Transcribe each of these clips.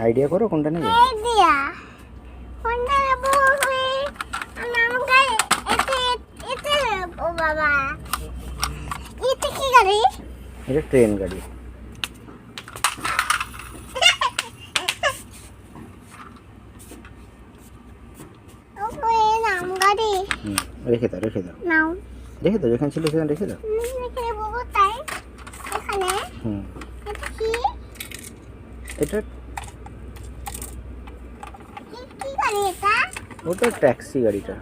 Idea করো কোনটা নেবে। আইডিয়া কোনটা নেব আমাকে এতে ও বাবা এটা কি গাড়ি? এটা ট্রেন গাড়ি। ওই নাম গাড়ি রেখে দাও নাও রেখে দাও, যেখানে ছিল সেখানে রেখে দাও। এখানে বউ তাই এখানে এটা কি? এটা কি গাড়ি এটা? ওটা ট্যাক্সি গাড়িটা।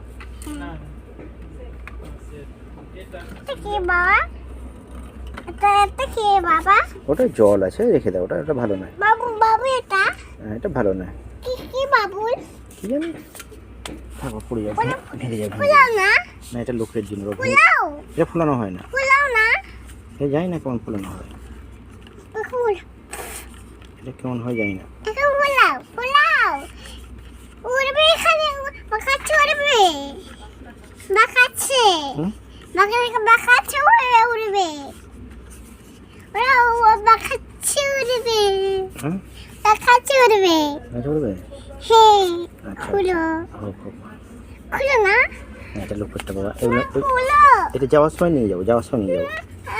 এটা কি বাবা? এটা কি বাবা? ওটা জল আছে, রেখে দাও। ওটা ভালো নয় বাবু বাবু এটা এটা ভালো নয়। কি বাবুল? কি জানি, থাকো পড়ে যাবে, ভেঙে যাবে। ফুলাও না না, এটা লোকের জন্য। ফুলাও এটা ফুলানো হয় না। ফুলাও না এটা জানি না কেমন ফুলানো হয়। ফুল এটা কেমন হয় জানি না। এটা ফুলাও উড়বে এখানে বাকাচ্ছে উড়বে বাকাচ্ছে বাকাচ্ছে উড়বে ওরা বাকাচ্ছে উড়বে বাকাচ্ছে উড়বে আচ্ছা উঠবে। হ্যাঁ আচ্ছা খুলো হোক হোক। খুলো না এটা লোকেরটা বাবা। এগুলো খুলো এটা যাওয়ার সময় নিয়ে যাবো, যাওয়ার সময় নিয়ে যাবো।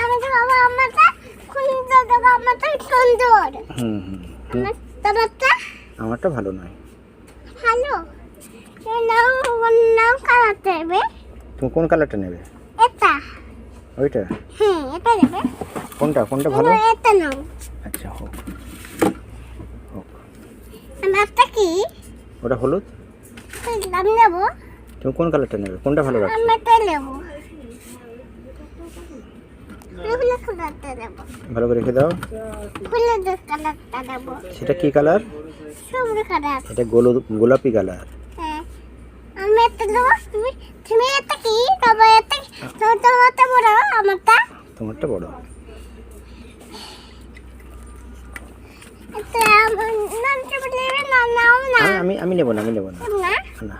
আমাদের বাবা আমারটা সুন্দর দাদা আমারটা সুন্দর দাদাটা আমারটা ভালো নয়। হ্যালো নাম কালাতে হবে। তুমি কোন কালারটা নেবে? এটা ওইটা? হ্যাঁ এটা নেবে। কোনটা ভালো? এটা নাও। আচ্ছা হোক হোক। আমারটা কি? ওটা হলুদ। আমি নেবো। তুমি কোন কালারটা নেবে? কোনটা ভালো লাগছে? আমারটা নেবো। ফুলের কালারটা নেবো। ভালো করে রেখে দাও। ফুলের কালারটা নেবো। সেটা কি কালার? সবুজ কালার। এটা গোলাপি কালার। হ্যাঁ আমি এটা নেবো। তুমি এটা কি? তোমার এটা তোমারটা বড় আমারটা? তোমারটা বড়। এটা নাম কি বলবে না নাও না। আমি নেব না। না না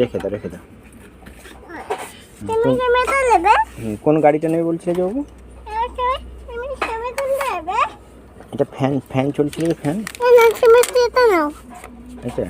রেখে দাও। তুমি টমেটো নেবে? কোন গাড়িটা নেবে বলছিলে যে বাবু? তুমি টমেটো নেবে? এটা ফ্যান চলছিল যে ফ্যান। না টমেটো এটা নাও। এটা